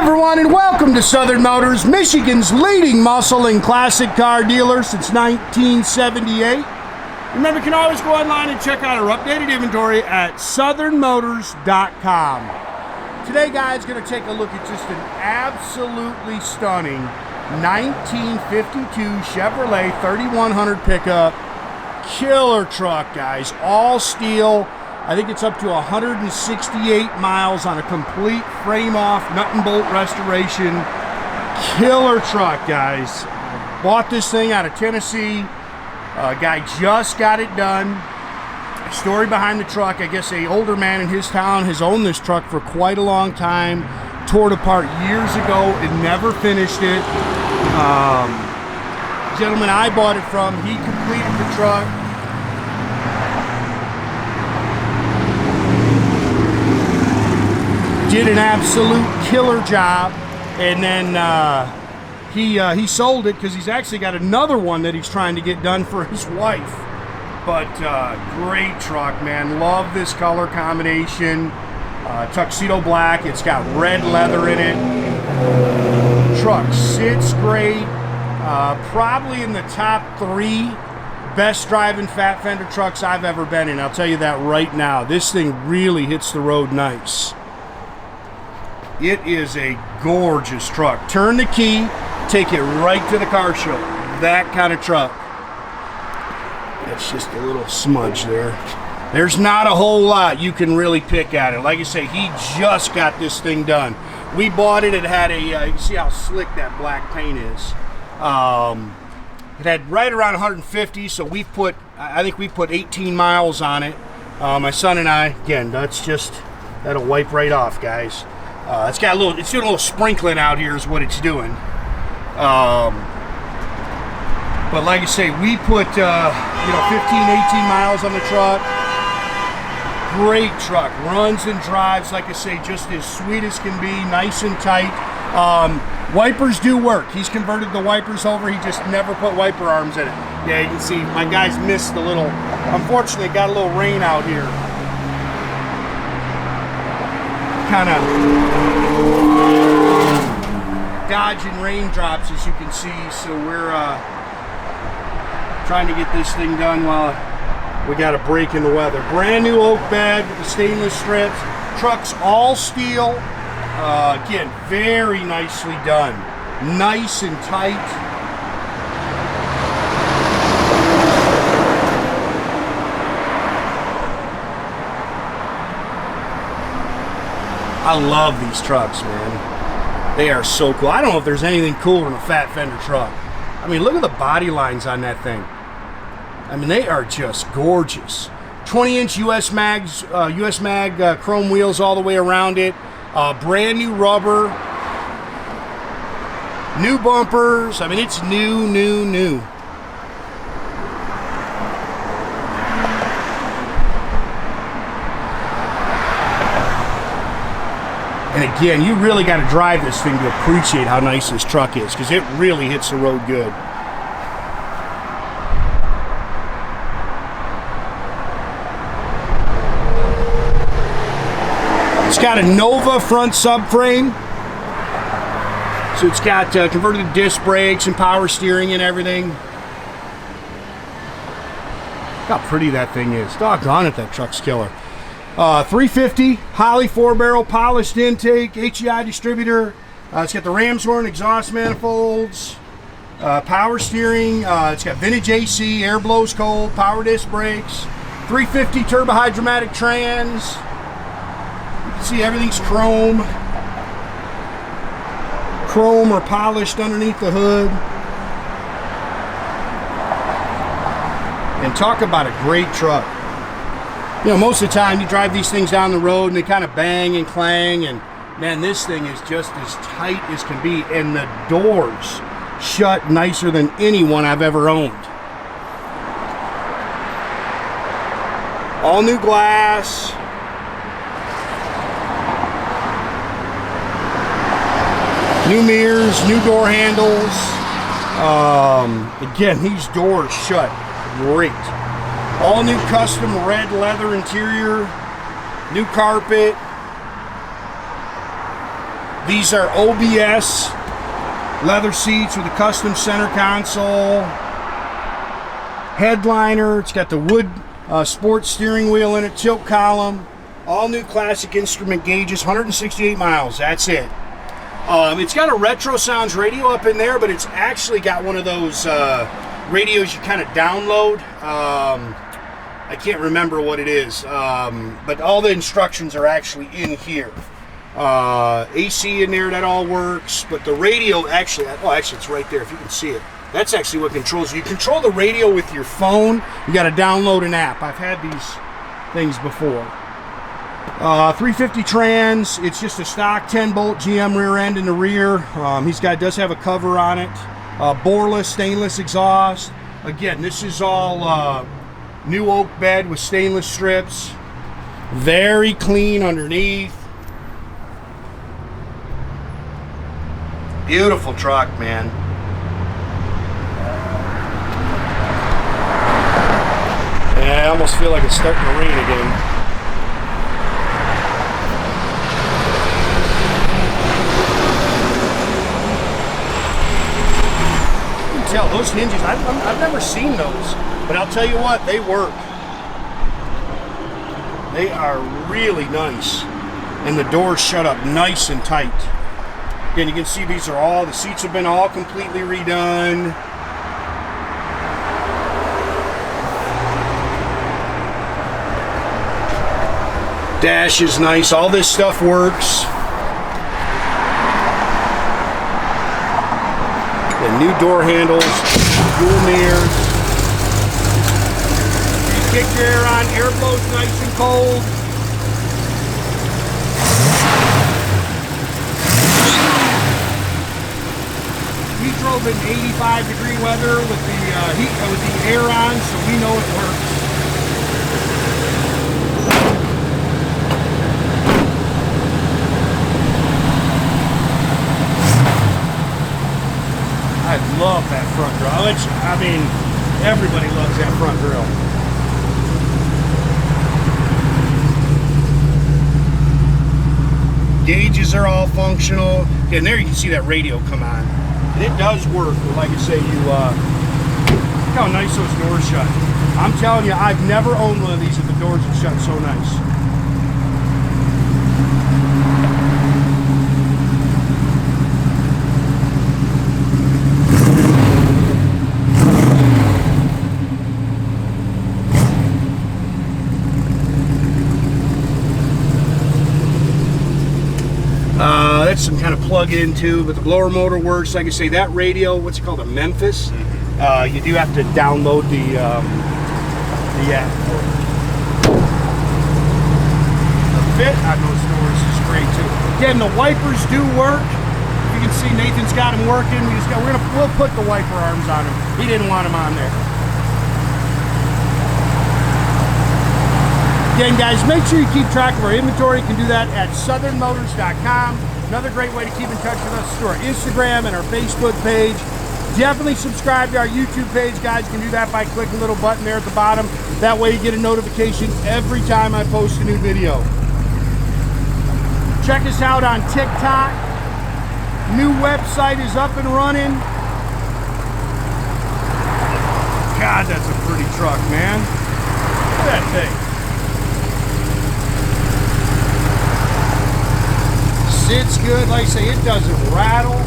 everyone, and welcome to Southern Motors, Michigan's leading muscle and classic car dealer since 1978. Remember, you can always go online and check out our updated inventory at southernmotors.com. Today, guys, going to take a look at just an absolutely stunning 1952 Chevrolet 3100 pickup. Killer truck, guys. All steel. I think it's up to 168 miles on a complete frame-off, nut and bolt restoration. Killer truck, guys. Bought this thing out of Tennessee. Guy just got it done. Story behind the truck, I guess an older man in his town has owned this truck for quite a long time. Tore it apart years ago and never finished it. Gentleman I bought it from, he completed the truck. Did an absolute killer job, and then he sold it because he's actually got another one that he's trying to get done for his wife. But great truck, man. Love this color combination. Tuxedo black. It's got red leather in it. Truck sits great. Probably in the top 3 best driving fat fender trucks I've ever been in. I'll tell you that right now. This thing really hits the road nice. It is a gorgeous truck. Turn the key, take it right to the car show. That kind of truck. It's just a little smudge there. There's not a whole lot you can really pick at it. Like I say, he just got this thing done. We bought it. It had a, you can see how slick that black paint is. It had right around 150, so I think we put 18 miles on it. My son and I, again, that'll wipe right off, guys. It's doing a little sprinkling out here is what it's doing. But like I say, we put 15, 18 miles on the truck. Great truck, runs and drives, like I say, just as sweet as can be, nice and tight. Wipers do work. He's converted the wipers over. He just never put wiper arms in it. Yeah, you can see my guys missed a little. Unfortunately, it got a little rain out here. Kind of dodging raindrops, as you can see, so we're trying to get this thing done while we got a break in the weather. Brand new oak bed with the stainless strips. Truck's all steel. Again, very nicely done. Nice and tight. I love these trucks, man. They are so cool. I don't know if there's anything cooler than a fat fender truck. I mean, look at the body lines on that thing. I mean, they are just gorgeous. 20-inch US mag chrome wheels all the way around it. Brand new rubber. New bumpers. I mean, it's new. And again, you really got to drive this thing to appreciate how nice this truck is, because it really hits the road good. It's got a Nova front subframe. So it's got converted disc brakes and power steering and everything. Look how pretty that thing is. Doggone it, that truck's killer. 350 Holley 4-barrel polished intake, HEI distributor. It's got the ram's horn, exhaust manifolds, power steering. It's got vintage AC, air blows cold, power disc brakes, 350 turbohydramatic trans. You can see everything's chrome or polished underneath the hood. And talk about a great truck. You know, most of the time you drive these things down the road and they kind of bang and clang, and man, this thing is just as tight as can be, and the doors shut nicer than any one I've ever owned. All new glass. New mirrors, new door handles. Again, these doors shut great. All new custom red leather interior, new carpet. These are OBS leather seats with a custom center console. Headliner. It's got the wood sports steering wheel in it, tilt column. All new classic instrument gauges, 168 miles. That's it. It's got a Retro Sounds radio up in there, but it's actually got one of those radios you kind of download. I can't remember what it is, but all the instructions are actually in here. AC in there, that all works, but the radio actually, oh, actually it's right there if you can see it. That's actually what controls. You control the radio with your phone. You got to download an app. I've had these things before. 350 trans. It's just a stock 10-bolt GM rear end in the rear. Does have a cover on it. Borla stainless exhaust. Again, this is all new oak bed with stainless strips. Very clean underneath. Beautiful truck, man. Yeah, I almost feel like it's starting to rain again. Tell those hinges, I've never seen those, but I'll tell you what, they work. They are really nice, and the doors shut up nice and tight. Again, you can see the seats have been all completely redone. Dash is nice, all this stuff works. New door handles, dual mirrors. You kick your air on, air blows nice and cold. We drove in 85-degree weather with the air on, so we know it works. I love that front grill. I mean, everybody loves that front grill. Gauges are all functional. And there you can see that radio come on. And it does work. Like I say, look how nice those doors shut. I'm telling you, I've never owned one of these that the doors have shut so nice. That's some kind of plug-in too, but the blower motor works. Like I say, that radio, what's it called, a Memphis? You do have to download the app for it. The fit on those doors is great too. Again, the wipers do work. You can see Nathan's got them working. We'll put the wiper arms on him. He didn't want them on there. Again, guys, make sure you keep track of our inventory. You can do that at southernmotors.com. Another great way to keep in touch with us is through our Instagram and our Facebook page. Definitely subscribe to our YouTube page, guys. You can do that by clicking the little button there at the bottom. That way you get a notification every time I post a new video. Check us out on TikTok. New website is up and running. God, that's a pretty truck, man. Look at that thing. Sits good, like I say, it doesn't rattle.